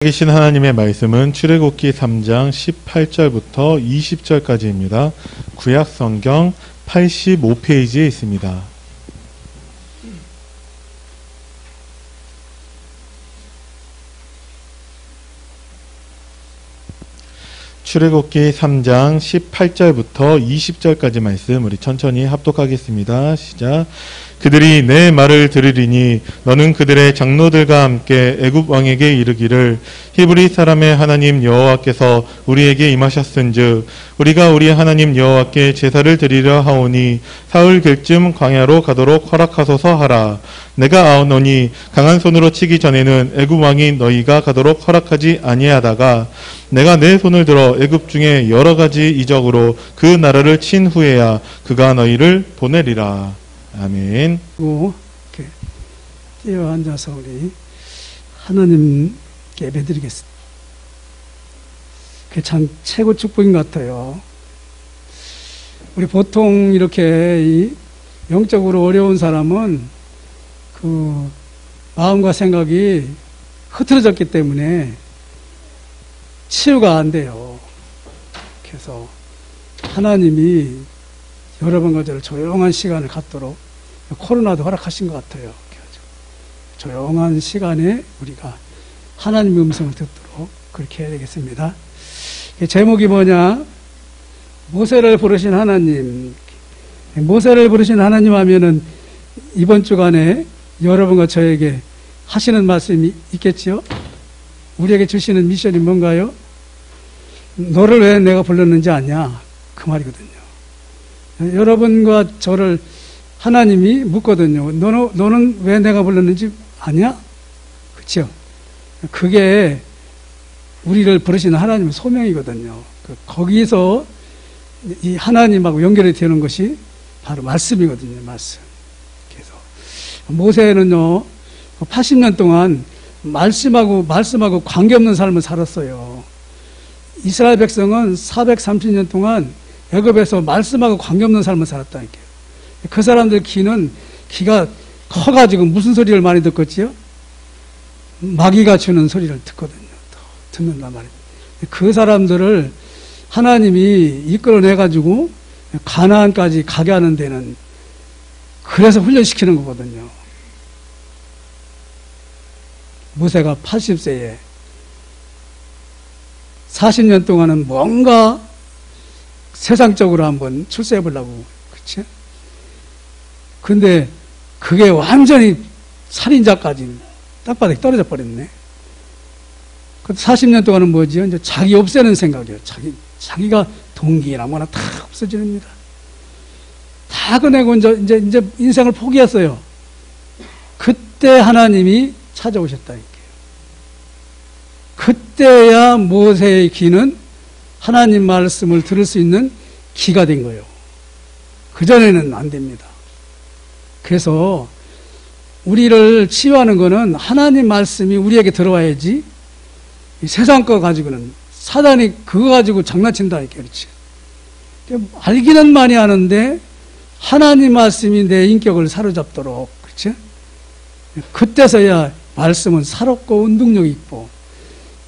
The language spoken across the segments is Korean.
계신 하나님의 말씀은 출애굽기 3장 18절부터 20절까지입니다. 구약 성경 85페이지에 있습니다. 출애굽기 3장 18절부터 20절까지 말씀 우리 천천히 합독하겠습니다. 시작. 그들이 내 말을 들으리니 너는 그들의 장로들과 함께 애굽 왕에게 이르기를 히브리 사람의 하나님 여호와께서 우리에게 임하셨은즉 우리가 우리 하나님 여호와께 제사를 드리려 하오니 사흘 길쯤 광야로 가도록 허락하소서 하라. 내가 아오노니 강한 손으로 치기 전에는 애굽 왕이 너희가 가도록 허락하지 아니하다가 내가 내 손을 들어 애굽 중에 여러 가지 이적으로 그 나라를 친 후에야 그가 너희를 보내리라. 아멘. 이렇게 뛰어 앉아서 우리 하나님께 예배드리겠습니다. 그게 참 최고 축복인 것 같아요. 우리 보통 이렇게 영적으로 어려운 사람은 그 마음과 생각이 흐트러졌기 때문에 치유가 안 돼요. 그래서 하나님이 여러분과 저를 조용한 시간을 갖도록 코로나도 허락하신 것 같아요. 조용한 시간에 우리가 하나님의 음성을 듣도록 그렇게 해야 되겠습니다. 제목이 뭐냐? 모세를 부르신 하나님. 모세를 부르신 하나님 하면은 이번 주간에 여러분과 저에게 하시는 말씀이 있겠지요? 우리에게 주시는 미션이 뭔가요? 너를 왜 내가 불렀는지 아냐? 그 말이거든요. 여러분과 저를 하나님이 묻거든요. 너는 왜 내가 불렀는지 아냐? 그렇죠? 그게 우리를 부르시는 하나님의 소명이거든요. 거기서 이 하나님하고 연결이 되는 것이 바로 말씀이거든요. 말씀. 그래서 모세는요 80년 동안 말씀하고 관계없는 삶을 살았어요. 이스라엘 백성은 430년 동안 애굽에서 말씀하고 관계없는 삶을 살았다니까요. 그 사람들 귀가 커가지고 무슨 소리를 많이 듣겠지요? 마귀가 주는 소리를 듣거든요. 듣는단 말이에요. 그 사람들을 하나님이 이끌어내가지고 가나안까지 가게 하는 데는 그래서 훈련시키는 거거든요. 모세가 80세에 40년 동안은 뭔가 세상적으로 한번 출세해 보려고, 그치? 근데 그게 완전히 살인자까지 땅바닥에 떨어져 버렸네. 40년 동안은 뭐지요? 이제 자기 없애는 생각이에요. 자기가 동기나 뭐나 다 없어집니다. 다 꺼내고 이제 인생을 포기했어요. 그때 하나님이 찾아오셨다니까요. 그때야 모세의 귀는 하나님 말씀을 들을 수 있는 귀가 된 거예요. 그전에는 안 됩니다. 그래서 우리를 치유하는 거는 하나님 말씀이 우리에게 들어와야지 세상 거 가지고는 사단이 그거 가지고 장난친다니까. 그렇지. 알기는 많이 아는데 하나님 말씀이 내 인격을 사로잡도록, 그렇지? 그때서야 말씀은 살았고 운동력이 있고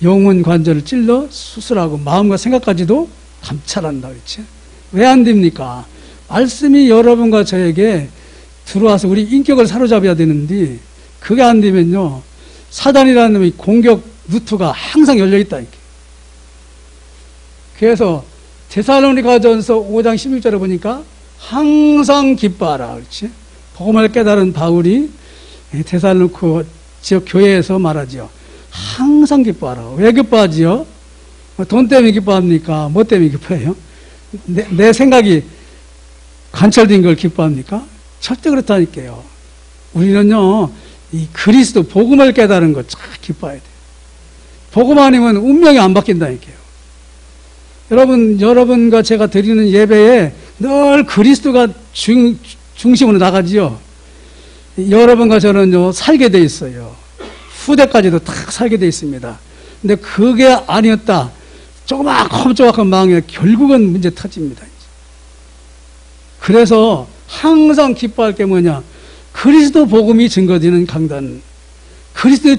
영혼 관절을 찔러 수술하고 마음과 생각까지도 감찰한다. 그렇지? 왜 안 됩니까? 말씀이 여러분과 저에게 들어와서 우리 인격을 사로잡아야 되는데 그게 안 되면요 사단이라는 놈이 공격 루트가 항상 열려있다니까. 그래서 데살로니가전서 5장 16절에 보니까 항상 기뻐하라. 그렇지? 복음을 깨달은 바울이 데살로니가 지역 교회에서 말하지요. 항상 기뻐하라. 왜 기뻐하지요? 돈 때문에 기뻐합니까? 뭐 때문에 기뻐해요? 내 생각이 관철된 걸 기뻐합니까? 절대 그렇다니까요. 우리는요, 이 그리스도 복음을 깨달은 거 참 기뻐해야 돼요. 복음 아니면 운명이 안 바뀐다니까요. 여러분과 제가 드리는 예배에 늘 그리스도가 중심으로 나가지요. 여러분과 저는요, 살게 돼 있어요. 후대까지도 딱 살게 돼 있습니다. 근데 그게 아니었다. 조그맣고 마음에 결국은 문제 터집니다. 그래서 항상 기뻐할 게 뭐냐? 그리스도 복음이 증거되는 강단, 그리스도의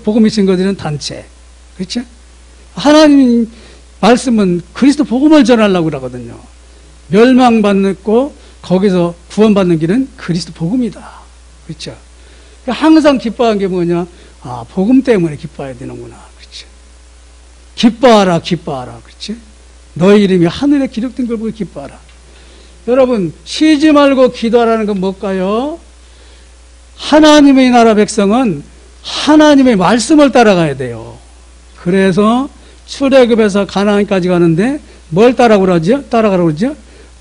복음이 증거되는 단체, 그렇죠? 하나님 말씀은 그리스도 복음을 전하려고 그러거든요. 멸망받고 거기서 구원받는 길은 그리스도 복음이다. 그렇죠? 항상 기뻐하는 게 뭐냐? 아, 복음 때문에 기뻐해야 되는구나. 그렇죠? 기뻐하라, 기뻐하라. 그렇죠? 너의 이름이 하늘에 기록된 걸 보고 기뻐하라. 여러분, 쉬지 말고 기도하라는 건 뭘까요? 하나님의 나라 백성은 하나님의 말씀을 따라가야 돼요. 그래서 출애굽에서 가나안까지 가는데 뭘 따라가라고 그러죠?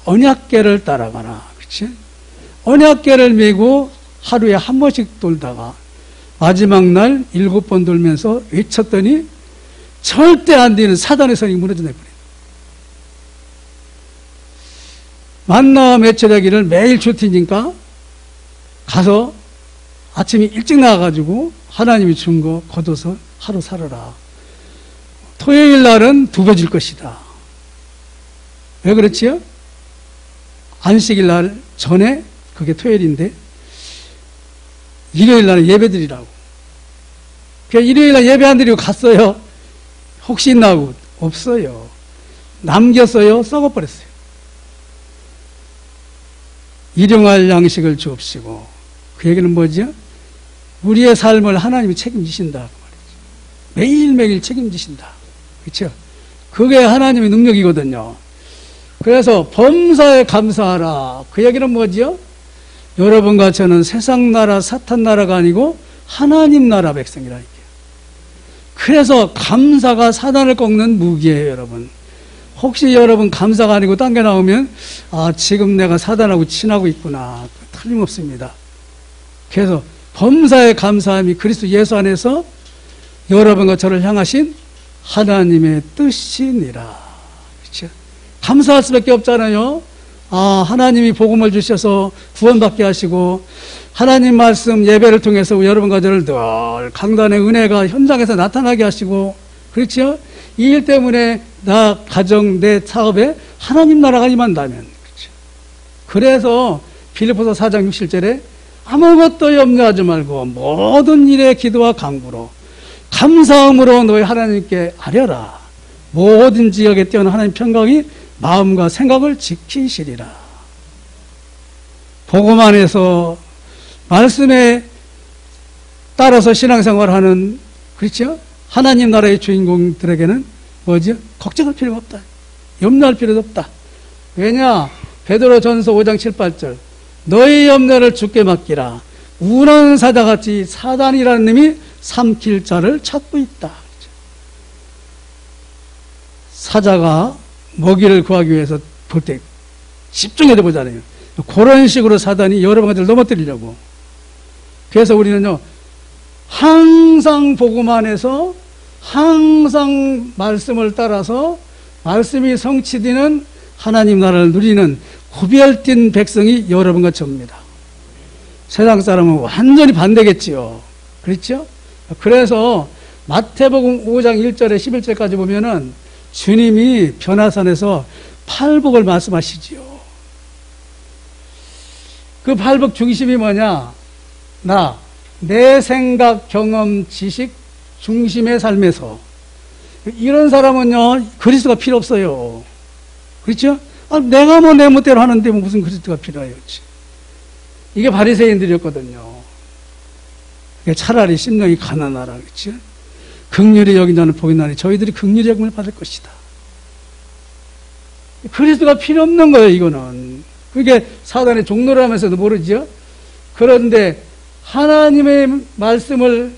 언약궤를 따라가라. 그렇지? 언약궤를 메고 하루에 한 번씩 돌다가 마지막 날 7번 돌면서 외쳤더니 절대 안 되는 사단의 선이 무너져 내버려요. 만나 매출하기를 매일 주티니까 가서 아침에 일찍 나와가지고 하나님이 준 거 거둬서 하루 살아라. 토요일 날은 2배 줄 것이다. 왜 그렇지요? 안식일 날 전에 그게 토요일인데 일요일 날은 예배 드리라고. 그러니까 일요일 날 예배 안 드리고 갔어요. 혹시 있나고 없어요. 남겼어요. 썩어버렸어요. 일용할 양식을 주옵시고. 그 얘기는 뭐죠? 우리의 삶을 하나님이 책임지신다. 그 말이죠. 매일매일 책임지신다. 그렇죠? 그게 하나님의 능력이거든요. 그래서 범사에 감사하라. 그 얘기는 뭐죠? 여러분과 저는 세상 나라, 사탄 나라가 아니고 하나님 나라 백성이라 이게. 그래서 감사가 사단을 꺾는 무기예요, 여러분. 혹시 여러분 감사가 아니고 딴 게 나오면 아, 지금 내가 사단하고 친하고 있구나. 틀림없습니다. 그래서 범사에 감사함이 그리스도 예수 안에서 여러분과 저를 향하신 하나님의 뜻이니라. 그렇죠? 감사할 수밖에 없잖아요. 아, 하나님이 복음을 주셔서 구원받게 하시고 하나님 말씀 예배를 통해서 여러분과 저를 늘 강단의 은혜가 현장에서 나타나게 하시고 그렇죠? 이 일 때문에 나 가정 내 사업에 하나님 나라가 임한다면 그렇죠? 그래서 빌립보서 4장 6절에 아무것도 염려하지 말고 모든 일에 기도와 간구로 감사함으로 너희 하나님께 아뢰라. 모든 지역에 뛰어난 하나님 평강이 마음과 생각을 지키시리라. 복음 안에서 말씀에 따라서 신앙생활하는 그렇죠? 하나님 나라의 주인공들에게는 뭐죠? 걱정할 필요가 없다. 염려할 필요도 없다. 왜냐? 베드로전서 5장 7, 8절 너희 염려를 주께 맡기라. 운한 사자같이 사단이라는 놈이 삼킬 자를 찾고 있다. 사자가 먹이를 구하기 위해서 볼 때 집중해서 보잖아요. 그런 식으로 사단이 여러 가지를 넘어뜨리려고. 그래서 우리는요, 항상 복음 안에서 항상 말씀을 따라서 말씀이 성취되는 하나님 나라를 누리는 구별된 백성이 여러분과 저입니다. 세상 사람은 완전히 반대겠지요. 그렇죠? 그래서 마태복음 5장 1절에 11절까지 보면은 주님이 변화산에서 팔복을 말씀하시지요. 그 팔복 중심이 뭐냐? 내 생각, 경험, 지식 중심의 삶에서 이런 사람은요 그리스도가 필요 없어요. 그렇죠? 아, 내가 뭐 내 멋대로 하는데 뭐 무슨 그리스도가 필요해요? 이게 바리새인들이었거든요. 차라리 심령이 가난하라. 그렇죠? 긍휼히 여긴 자는 복이 나니 저희들이 긍휼히 여김을 받을 것이다. 그리스도가 필요 없는 거예요. 이거는. 그게 사단의 종로를 하면서도 모르죠. 그런데 하나님의 말씀을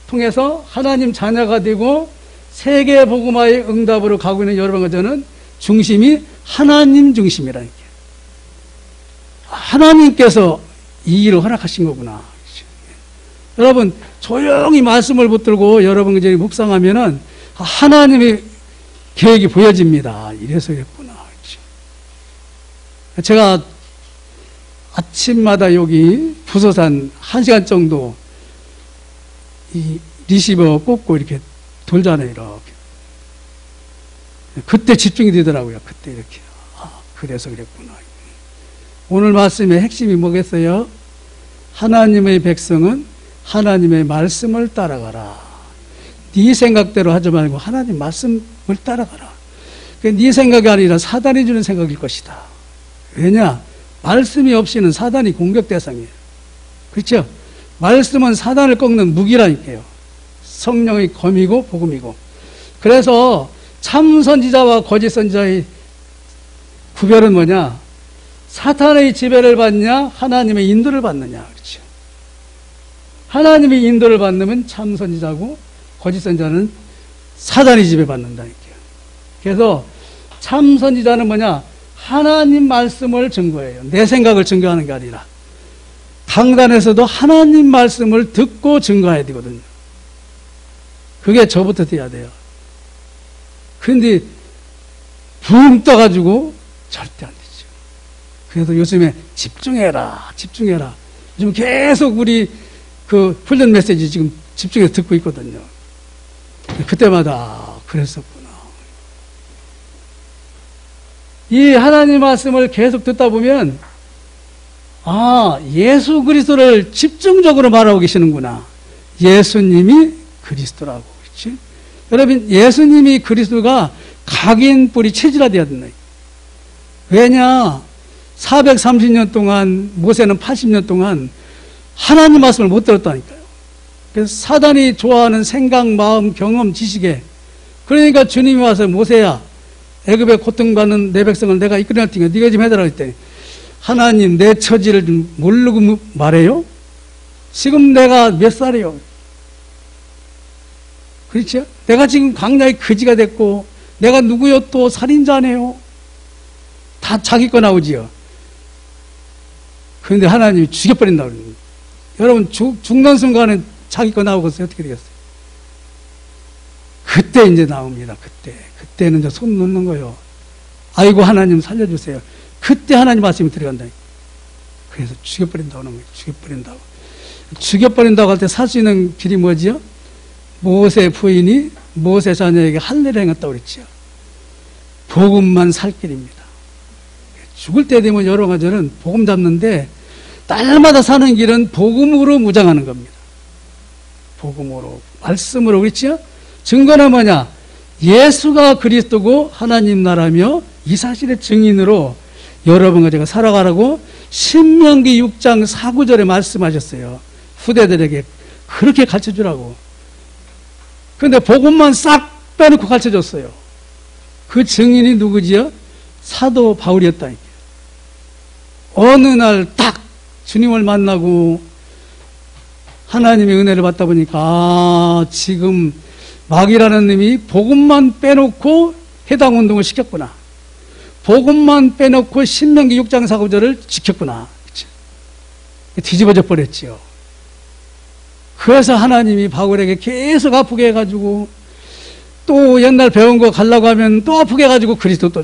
통해서 하나님 자녀가 되고 세계 복음화의 응답으로 가고 있는 여러분과 저는 중심이 하나님 중심이라는 게. 하나님께서 이 일을 허락하신 거구나. 여러분 조용히 말씀을 붙들고 여러분 이제 묵상하면은 하나님의 계획이 보여집니다. 이래서 그랬구나. 제가 아침마다 여기 부서산 1시간 정도 이 리시버 꽂고 이렇게 돌잖아요. 이렇게. 그때 집중이 되더라고요. 그때 이렇게. 아, 그래서 그랬구나. 오늘 말씀의 핵심이 뭐겠어요? 하나님의 백성은 하나님의 말씀을 따라가라. 네 생각대로 하지 말고 하나님 말씀을 따라가라. 네 생각이 아니라 사단이 주는 생각일 것이다. 왜냐? 말씀이 없이는 사단이 공격 대상이에요. 그렇죠? 말씀은 사단을 꺾는 무기라니까요. 성령의 검이고 복음이고. 그래서 참 선지자와 거짓 선지자의 구별은 뭐냐? 사탄의 지배를 받냐? 하나님의 인도를 받느냐? 그렇죠? 하나님의 인도를 받으면 참 선지자고 거짓 선지자는 사단의 지배받는다니까요. 그래서 참 선지자는 뭐냐? 하나님 말씀을 증거해요. 내 생각을 증거하는 게 아니라 강단에서도 하나님 말씀을 듣고 증거해야 되거든요. 그게 저부터 돼야 돼요. 그런데 붕 떠가지고 절대 안 되죠. 그래서 요즘에 집중해라, 집중해라. 요즘 계속 우리 그 훈련 메시지 지금 집중해서 듣고 있거든요. 그때마다 그랬었구나. 이 하나님 말씀을 계속 듣다 보면 아, 예수 그리스도를 집중적으로 말하고 계시는구나. 예수님이 그리스도라고. 그렇지? 여러분, 예수님이 그리스도가 각인 뿌리 체질화되어야 된다. 왜냐? 430년 동안, 모세는 80년 동안 하나님 말씀을 못 들었다니까요. 그래서 사단이 좋아하는 생각, 마음, 경험, 지식에, 그러니까 주님이 와서 모세야, 애굽에 고통받는 내 백성을 내가 이끌어낼 테니까 네가 좀 해달라고 했더니 하나님 내 처지를 좀 모르고 말해요? 지금 내가 몇 살이요? 그렇죠? 내가 지금 광야의 거지가 됐고 내가 누구요? 또 살인자네요. 다 자기 거 나오지요. 그런데 하나님이 죽여버린다고 그러는 여러분 죽는 순간에 자기 거 나오겠어요? 어떻게 되겠어요? 그때 이제 나옵니다. 그때는 이제 손 놓는 거예요. 아이고 하나님 살려주세요. 그때 하나님 말씀이 들어간다. 그래서 죽여버린다고 하는 거예요. 죽여버린다고. 죽여버린다고 할 때 살 수 있는 길이 뭐지요? 모세 부인이 모세 자녀에게 할례를 행했다고 그랬죠. 복음만 살 길입니다. 죽을 때 되면 여러 가지는 복음 잡는데 날마다 사는 길은 복음으로 무장하는 겁니다. 복음으로, 말씀으로. 그렇죠? 증거는 뭐냐? 예수가 그리스도고 하나님 나라며 이 사실의 증인으로 여러분과 제가 살아가라고 신명기 6장 4-9절에 말씀하셨어요. 후대들에게 그렇게 가르쳐주라고. 그런데 복음만 싹 빼놓고 가르쳐줬어요. 그 증인이 누구지요? 사도 바울이었다니까요. 어느 날 딱 주님을 만나고 하나님의 은혜를 받다 보니까 아, 지금 마귀라는 놈이 복음만 빼놓고 해당 운동을 시켰구나. 복음만 빼놓고 신명기 6장 4-9절을 지켰구나. 그치? 뒤집어져 버렸지요. 그래서 하나님이 바울에게 계속 아프게 해가지고 또 옛날 배운 거 가려고 하면 또 아프게 해가지고 그리스도 또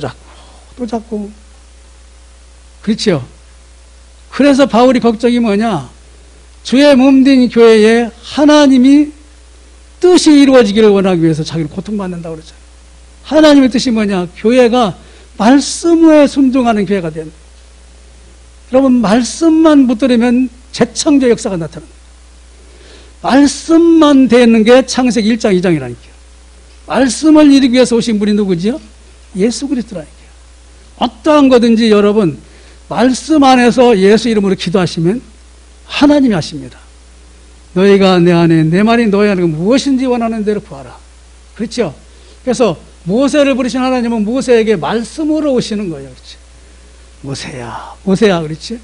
잡고 그렇죠. 그래서 바울이 걱정이 뭐냐? 주의 몸된 교회에 하나님이 뜻이 이루어지기를 원하기 위해서 자기를 고통받는다고 그러잖아요. 하나님의 뜻이 뭐냐? 교회가 말씀에 순종하는 교회가 된다. 여러분, 말씀만 붙들으면 재창조 역사가 나타납니다. 말씀만 되는 게 창세기 1장 2장이라니까요. 말씀을 이루기 위해서 오신 분이 누구지요? 예수 그리스도라니까요. 어떠한 거든지 여러분 말씀 안에서 예수 이름으로 기도하시면 하나님이 하십니다. 너희가 내 안에 내 말이 너희 안에 무엇인지 원하는 대로 구하라. 그렇죠? 그래서 모세를 부르신 하나님은 모세에게 말씀으로 오시는 거예요. 그렇죠? 모세야 그렇지?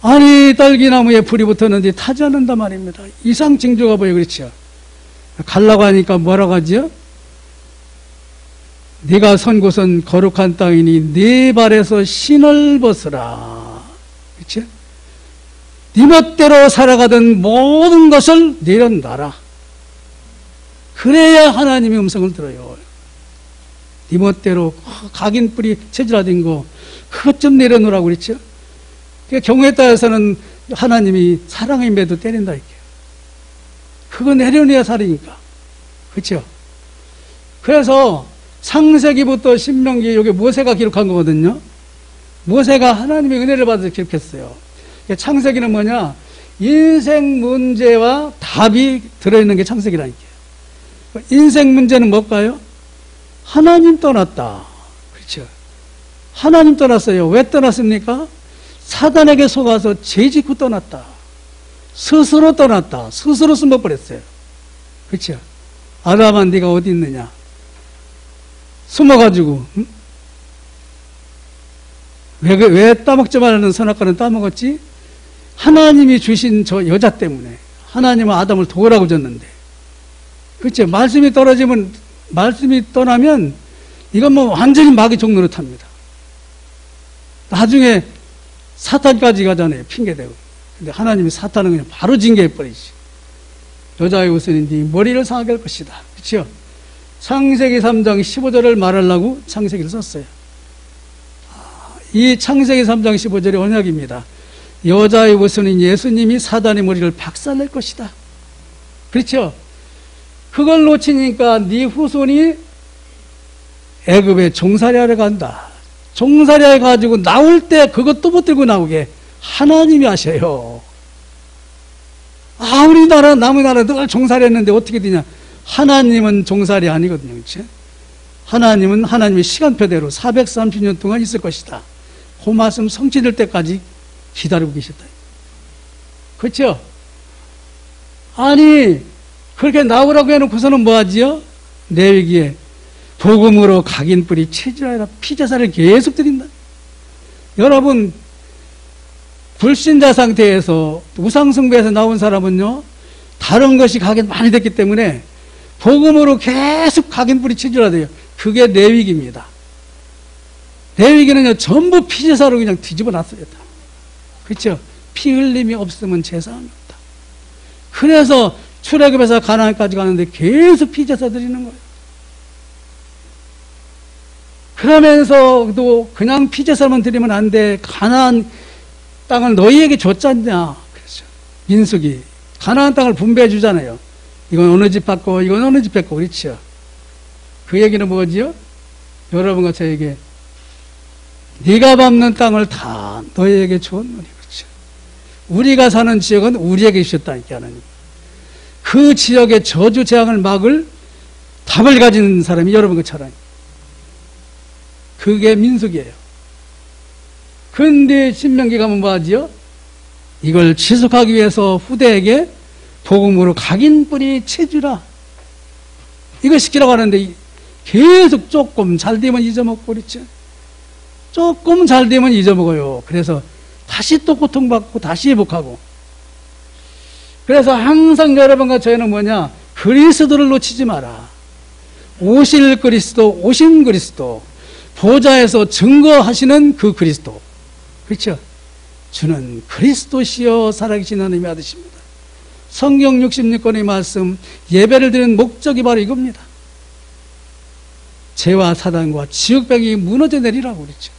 아니 딸기나무에 불이 붙었는데 타지 않는단 말입니다. 이상 징조가 보여. 그렇죠? 가려고 하니까 뭐라고 하지요? 네가 선 곳은 거룩한 땅이니 네 발에서 신을 벗으라. 그렇죠? 네 멋대로 살아가던 모든 것을 내려놔라. 그래야 하나님의 음성을 들어요. 네 멋대로 각인 뿌리 체질화된 거 그것 좀 내려놓으라고 그랬죠. 그러니까 경우에 따라서는 하나님이 사랑의 매도 때린다 이렇게. 그거 내려내야 살이니까. 그렇죠? 그래서 창세기부터 신명기 여기 모세가 기록한 거거든요. 모세가 하나님의 은혜를 받아서 기록했어요. 창세기는 뭐냐? 인생 문제와 답이 들어있는 게 창세기라니까요. 인생 문제는 뭘까요? 하나님 떠났다. 그렇죠. 하나님 떠났어요. 왜 떠났습니까? 사단에게 속아서 죄짓고 떠났다. 스스로 떠났다. 스스로 숨어버렸어요. 그렇죠. 아담아 네가 어디 있느냐. 숨어가지고 응? 왜 따먹지 말라는 선악과는 따먹었지? 하나님이 주신 저 여자 때문에. 하나님은 아담을 도우라고 줬는데. 그렇죠. 말씀이 떠나면 이건 뭐 완전히 마귀 종노릇합니다. 나중에 사탄까지 가잖아요. 핑계대고. 근데 하나님이 사탄은 그냥 바로 징계해버리지. 여자의 우선이 네 머리를 상하게 할 것이다. 그렇죠. 창세기 3장 15절을 말하려고 창세기를 썼어요. 이 창세기 3장 15절이 언약입니다. 여자의 우선인 예수님이 사단의 머리를 박살낼 것이다. 그렇죠. 그걸 놓치니까 네 후손이 애굽에 종살이하러 간다. 종살이해 가지고 나올 때 그것도 못 들고 나오게 하나님이 하셔요. 우리나라 남의 나라 늘 종살이했는데 어떻게 되냐. 하나님은 종살이 아니거든요. 그렇죠? 하나님은 하나님의 시간표대로 430년 동안 있을 것이다. 그 말씀 성취될 때까지 기다리고 계셨다. 그렇죠? 아니 그렇게 나오라고 해놓고서는 뭐하지요? 레위기에 복음으로 각인 뿌리 체질하라 피제사를 계속 드린다. 여러분 불신자 상태에서 우상숭배에서 나온 사람은요 다른 것이 각인 많이 됐기 때문에 복음으로 계속 각인 뿌리 체질하야 돼요. 그게 레위기입니다. 레위기는요 전부 피제사로 그냥 뒤집어 놨어요. 그렇죠? 피 흘림이 없으면 제사함이 없다. 그래서 출애굽에서 가나안까지 가는데 계속 피제사 드리는 거예요. 그러면서도 그냥 피제사만 드리면 안 돼. 가나안 땅을 너희에게 줬잖냐. 그렇죠. 민수기 가나안 땅을 분배해 주잖아요. 이건 어느 집 받고 이건 어느 집 받고 그렇죠. 그 얘기는 뭐지요? 여러분과 저에게 네가 밟는 땅을 다 너희에게 주었노니. 그렇죠. 우리가 사는 지역은 우리에게 주셨다니까 하나님. 그 지역의 저주 재앙을 막을 답을 가진 사람이 여러분 것처럼. 그게 민수기예요. 근데 신명기 가면 뭐하지요? 이걸 지속하기 위해서 후대에게 복음으로 각인 뿌리 채주라. 이거 시키라고 하는데 계속 조금 잘 되면 잊어먹고 그렇죠. 조금 잘 되면 잊어먹어요. 그래서 다시 또 고통받고 다시 회복하고. 그래서 항상 여러분과 저희는 뭐냐? 그리스도를 놓치지 마라. 오실 그리스도, 오신 그리스도. 보좌에서 증거하시는 그 그리스도. 그렇죠? 주는 그리스도시여 살아계신 하나님의 아들이십니다. 성경 66권의 말씀, 예배를 드리는 목적이 바로 이겁니다. 죄와 사단과 지옥벽이 무너져 내리라고 그랬죠.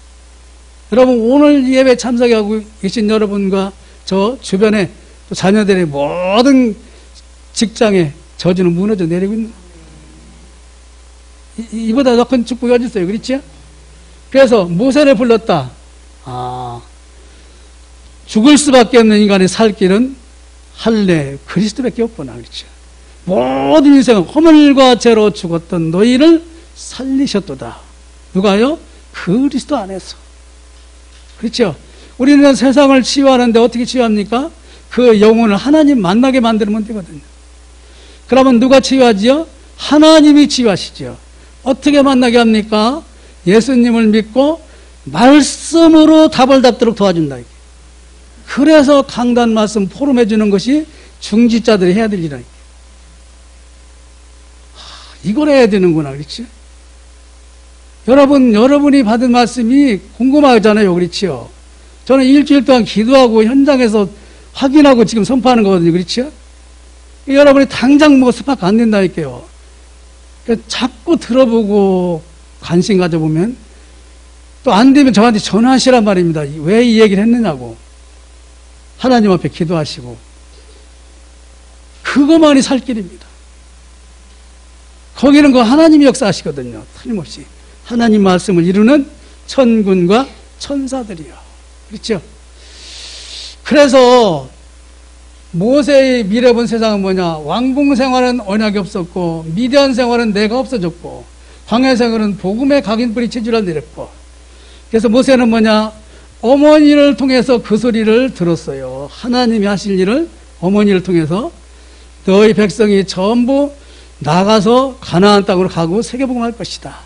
여러분 오늘 예배 참석하고 계신 여러분과 저 주변에 또 자녀들의 모든 직장에 저주는 무너져 내리고 있는 이보다 더 큰 축복이 어디 있어요. 그렇죠? 그래서 모세를 불렀다. 죽을 수밖에 없는 인간의 살 길은 할례 그리스도밖에 없구나. 그렇죠. 모든 인생은 허물과 죄로 죽었던 너희를 살리셨도다. 누가요? 그리스도 안에서. 그렇죠. 우리는 세상을 치유하는데 어떻게 치유합니까? 그 영혼을 하나님 만나게 만들면 되거든요. 그러면 누가 치유하지요? 하나님이 치유하시죠. 어떻게 만나게 합니까? 예수님을 믿고 말씀으로 답을 답도록 도와준다. 그래서 강단 말씀 포럼해 주는 것이 중지자들이 해야 될 일이다. 이걸 해야 되는구나. 그렇지? 여러분이 받은 말씀이 궁금하잖아요. 그렇지요? 저는 일주일 동안 기도하고 현장에서 확인하고 지금 선포하는 거거든요. 그렇죠? 여러분이 당장 뭐 스파크 안 된다니까요. 자꾸 들어보고 관심 가져보면 또 안 되면 저한테 전화하시란 말입니다. 왜 이 얘기를 했느냐고. 하나님 앞에 기도하시고. 그것만이 살 길입니다. 거기는 그 하나님이 역사하시거든요. 틀림없이. 하나님 말씀을 이루는 천군과 천사들이요. 그렇죠? 그래서 모세의 미래 본 세상은 뭐냐? 왕궁 생활은 언약이 없었고, 미디안 생활은 내가 없어졌고, 광야 생활은 복음의 각인뿌리 체질을 내렸고, 그래서 모세는 뭐냐? 어머니를 통해서 그 소리를 들었어요. 하나님이 하실 일을 어머니를 통해서 너희 백성이 전부 나가서 가나안 땅으로 가고 세계복음할 것이다.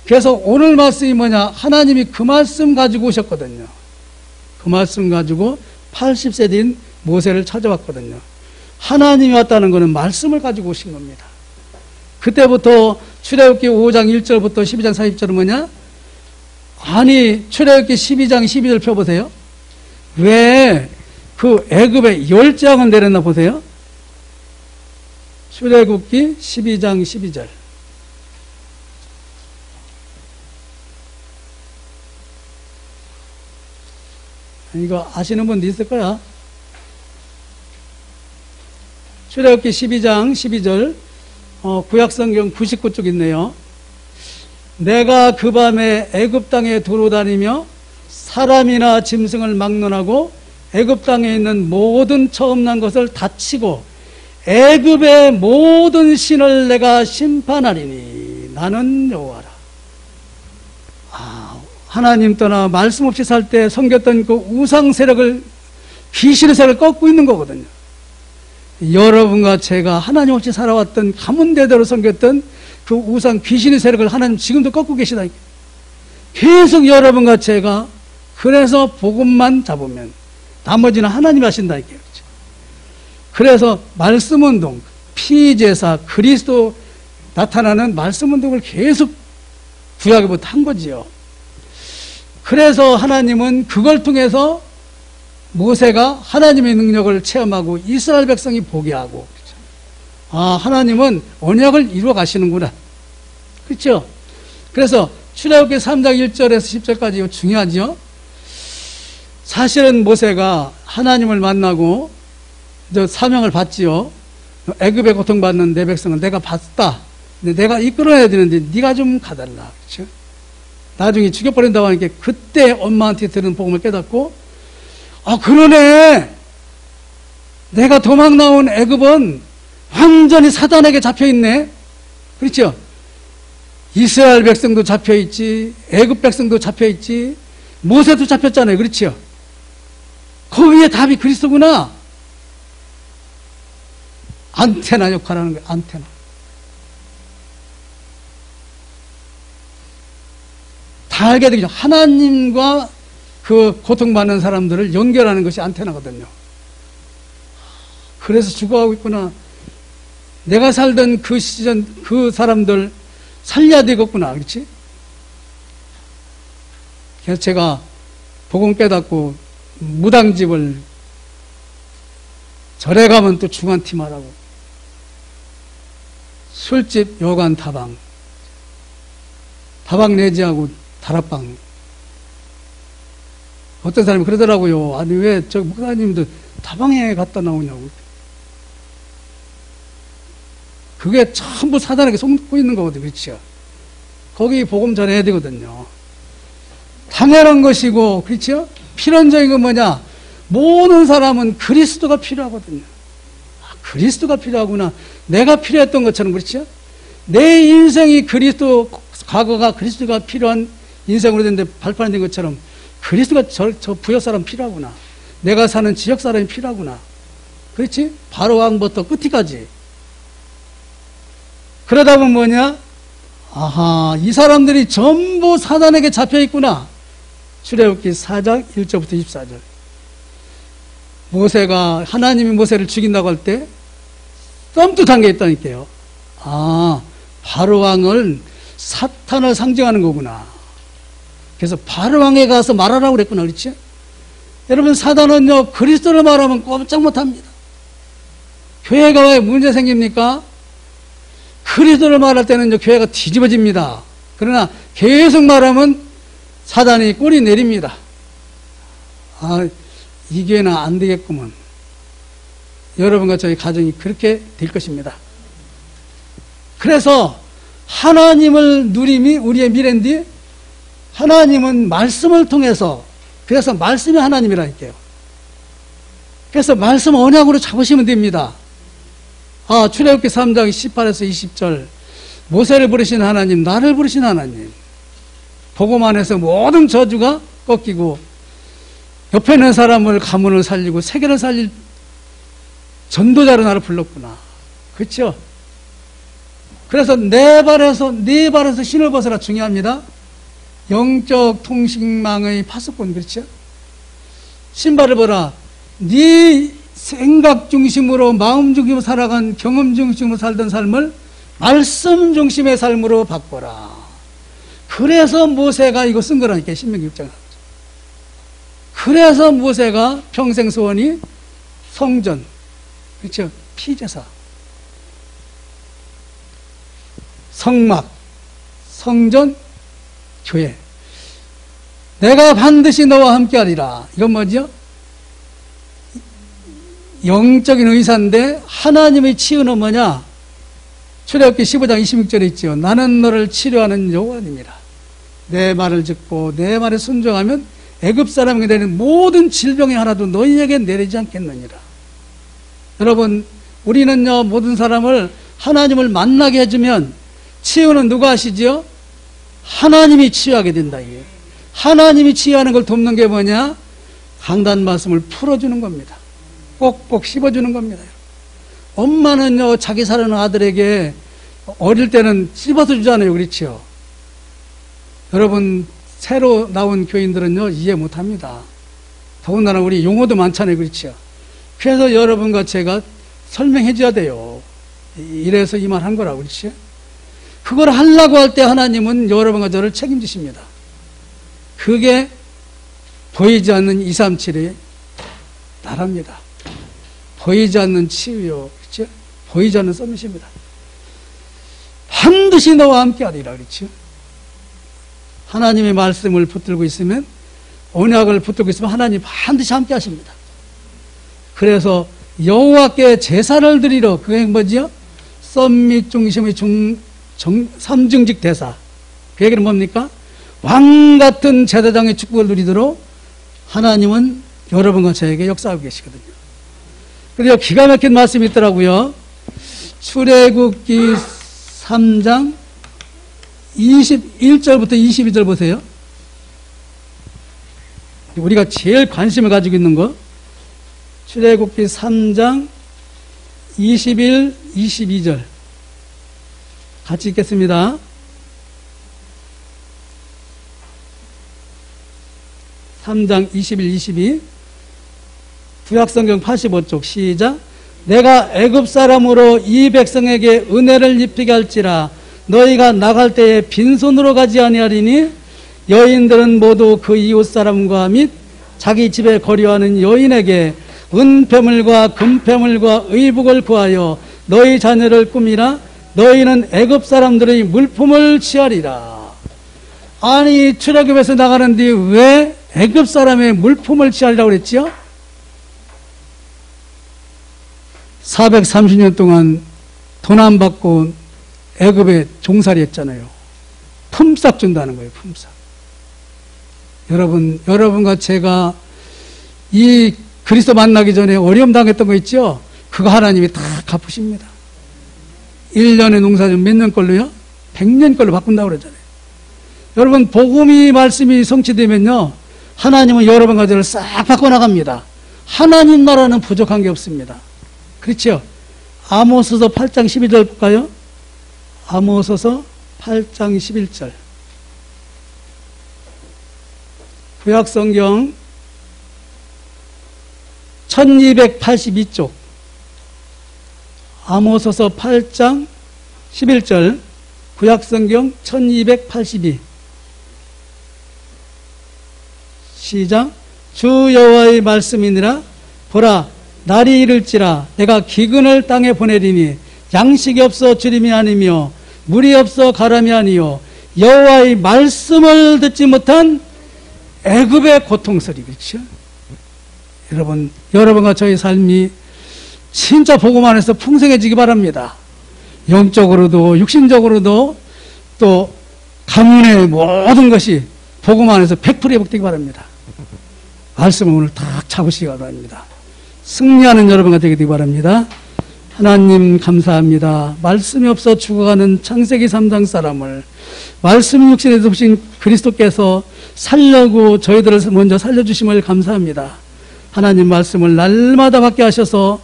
그래서 오늘 말씀이 뭐냐? 하나님이 그 말씀 가지고 오셨거든요. 그 말씀 가지고 80세 된 모세를 찾아왔거든요. 하나님이 왔다는 것은 말씀을 가지고 오신 겁니다. 그때부터 출애굽기 5장 1절부터 12장 40절은 뭐냐? 아니, 출애굽기 12장 12절 펴보세요. 왜 그 애굽에 열장을 내렸나 보세요. 출애굽기 12장 12절. 이거 아시는 분도 있을 거야. 출애굽기 12장 12절, 구약성경 99쪽 있네요. 내가 그 밤에 애굽 땅에 돌아다니며 사람이나 짐승을 막론하고 애굽 땅에 있는 모든 처음 난 것을 다치고 애굽의 모든 신을 내가 심판하리니 나는 여호와라. 하나님 떠나 말씀 없이 살 때 섬겼던 그 우상 세력을, 귀신의 세력을 꺾고 있는 거거든요. 여러분과 제가 하나님 없이 살아왔던 가문대대로 섬겼던 그 우상 귀신의 세력을 하나님 지금도 꺾고 계시다니까. 계속 여러분과 제가 그래서 복음만 잡으면 나머지는 하나님이 하신다니까요. 그래서 말씀운동, 피제사, 그리스도 나타나는 말씀운동을 계속 구약에부터 한 거지요. 그래서 하나님은 그걸 통해서 모세가 하나님의 능력을 체험하고 이스라엘 백성이 보게 하고, 하나님은 언약을 이루어 가시는구나. 그렇죠? 그래서 출애굽기 3장 1절에서 10절까지 이거 중요하죠? 사실은 모세가 하나님을 만나고 사명을 받지요. 애굽에 고통받는 내 백성은 내가 봤다. 근데 내가 이끌어내야 되는데 네가 좀 가달라. 그렇죠? 나중에 죽여버린다고 하니까 그때 엄마한테 들은 복음을 깨닫고, 그러네. 내가 도망 나온 애굽은 완전히 사단에게 잡혀있네. 그렇죠? 이스라엘 백성도 잡혀있지, 애굽 백성도 잡혀있지, 모세도 잡혔잖아요. 그렇죠? 그 위에 답이 그리스도구나. 안테나 역할하는 거예요. 안테나. 다 알게 되죠. 하나님과 그 고통받는 사람들을 연결하는 것이 안테나거든요. 그래서 죽어가고 있구나. 내가 살던 그 시절 그 사람들 살려야 되겠구나. 그렇지? 그래서 제가 복음 깨닫고 무당집을, 절에 가면 또 중한팀 하라고, 술집, 여관, 다방 내지하고 다락방. 어떤 사람이 그러더라고요. 아니 왜 저 목사님도 다방에 갔다 나오냐고. 그게 전부 사단에게 속고 있는 거거든요. 그렇죠? 거기 복음 전해야 되거든요. 당연한 것이고, 그렇죠? 필연적인 건 뭐냐? 모든 사람은 그리스도가 필요하거든요. 그리스도가 필요하구나. 내가 필요했던 것처럼, 그렇죠? 내 인생이 그리스도, 과거가 그리스도가 필요한 인생으로 됐는데 발판이 된 것처럼 그리스도가 저 부역 사람 필요하구나. 내가 사는 지역 사람이 필요하구나. 그렇지? 바로 왕부터 끝까지. 그러다 보면 뭐냐? 이 사람들이 전부 사단에게 잡혀 있구나. 출애굽기 4장 1절부터 24절. 모세가, 하나님이 모세를 죽인다고 할 때 썸뜻한 게 있다니까요. 바로 왕을, 사탄을 상징하는 거구나. 그래서 바로 왕에 가서 말하라고 그랬구나. 그렇지? 여러분, 사단은요, 그리스도를 말하면 꼼짝 못 합니다. 교회가 왜 문제 생깁니까? 그리스도를 말할 때는요, 교회가 뒤집어집니다. 그러나 계속 말하면 사단이 꼬리 내립니다. 이 교회는 안 되겠구먼. 여러분과 저희 가정이 그렇게 될 것입니다. 그래서 하나님을 누림이 우리의 미래인데, 하나님은 말씀을 통해서, 그래서 말씀이 하나님이라니까요. 그래서 말씀 언약으로 잡으시면 됩니다. 출애굽기 3장 18에서 20절 모세를 부르신 하나님, 나를 부르신 하나님. 복음 안에서 모든 저주가 꺾이고 옆에 있는 사람을 가문을 살리고 세계를 살릴 전도자로 나를 불렀구나. 그렇죠? 그래서 네 발에서 신을 벗어라 중요합니다. 영적 통신망의 파수꾼, 그렇죠? 신발을 벗어라. 네 생각 중심으로 마음 중심으로 살아간 경험 중심으로 살던 삶을 말씀 중심의 삶으로 바꿔라. 그래서 모세가 이거 쓴 거라니까, 신명기 6장. 그래서 모세가 평생 소원이 성전, 그렇죠? 피제사, 성막, 성전, 교회. 내가 반드시 너와 함께하리라. 이건 뭐죠? 영적인 의사인데 하나님의 치유는 뭐냐? 출애굽기 15장 26절에 있죠. 나는 너를 치료하는 여호와님이라. 내 말을 듣고 내 말에 순종하면 애굽 사람에게 내리는 모든 질병이 하나도 너희에게 내리지 않겠느니라. 여러분, 우리는요, 모든 사람을 하나님을 만나게 해주면 치유는 누가 하시죠? 하나님이 치유하게 된다. 이게. 하나님이 치유하는 걸 돕는 게 뭐냐? 강단 말씀을 풀어주는 겁니다. 꼭꼭 씹어주는 겁니다. 엄마는요, 자기 사랑하는 아들에게 어릴 때는 씹어서 주잖아요. 그렇죠? 여러분, 새로 나온 교인들은요, 이해 못 합니다. 더군다나 우리 용어도 많잖아요. 그렇죠? 그래서 여러분과 제가 설명해 줘야 돼요. 이래서 이 말 한 거라고. 그렇죠? 그걸 하려고 할 때 하나님은 여러분과 저를 책임지십니다. 그게 보이지 않는 237의 나랍니다. 보이지 않는 치유요. 그렇죠? 보이지 않는 썸밋입니다. 반드시 너와 함께 하리라. 그렇죠? 하나님의 말씀을 붙들고 있으면, 언약을 붙들고 있으면 하나님 반드시 함께 하십니다. 그래서 여호와께 제사를 드리러, 그게 뭐지요? 썸밋 중심의 삼중직 대사. 그 얘기는 뭡니까? 왕 같은 제사장의 축복을 누리도록 하나님은 여러분과 저에게 역사하고 계시거든요. 그리고 기가 막힌 말씀이 있더라고요. 출애굽기 3장 21절부터 22절 보세요. 우리가 제일 관심을 가지고 있는 거. 출애굽기 3장 21, 22절 같이 읽겠습니다. (3장) 21, 22 구약성경 85쪽 시작. 내가 애굽 사람으로 이 백성에게 은혜를 입히게 할지라 너희가 나갈 때에 빈손으로 가지 아니하리니 여인들은 모두 그 이웃 사람과 및 자기 집에 거류하는 여인에게 은폐물과 금폐물과 의복을 구하여 너희 자녀를 꾸미라. 너희는 애굽 사람들의 물품을 취하리라. 아니, 출애굽에서 나가는데 왜 애굽 사람의 물품을 취하리라고 그랬지요? 430년 동안 돈 안 받고 애굽에 종살이 했잖아요. 품삯 준다는 거예요. 품삯. 여러분과 제가 이 그리스도 만나기 전에 어려움 당했던 거 있죠? 그거 하나님이 다 갚으십니다. 1년의 농사 좀 몇 년 걸로요? 100년 걸로 바꾼다고 그러잖아요. 여러분, 복음이 말씀이 성취되면요, 하나님은 여러분과 저를 싹 바꿔나갑니다. 하나님 나라는 부족한 게 없습니다. 그렇죠? 아모스서 8장 12절 볼까요? 아모스서 8장 11절. 구약성경 1282쪽. 아모스서 8장 11절. 구약성경 1282. 시작. 주 여호와의 말씀이니라. 보라, 날이 이를지라 내가 기근을 땅에 보내리니 양식이 없어 주림이 아니며 물이 없어 가람이 아니요 여호와의 말씀을 듣지 못한 애굽의 고통소리. 그렇죠? 여러분과 저의 삶이 진짜 복음 안에서 풍성해지기 바랍니다. 영적으로도 육신적으로도 또 가문의 모든 것이 복음 안에서 100% 회복되기 바랍니다. 말씀을 오늘 딱 잡으시기 바랍니다. 승리하는 여러분가 되기 바랍니다. 하나님 감사합니다. 말씀이 없어 죽어가는 창세기 3장 사람을 말씀 육신에 드신 그리스도께서 살려고 저희들을 먼저 살려주심을 감사합니다. 하나님 말씀을 날마다 받게 하셔서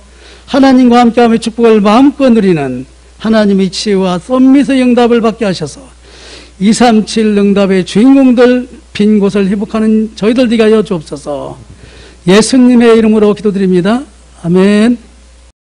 하나님과 함께함의 축복을 마음껏 누리는 하나님의 지혜와 썸밋의 응답을 받게 하셔서 237 응답의 주인공들 빈 곳을 회복하는 저희들 되게 하여 주옵소서. 예수님의 이름으로 기도드립니다. 아멘.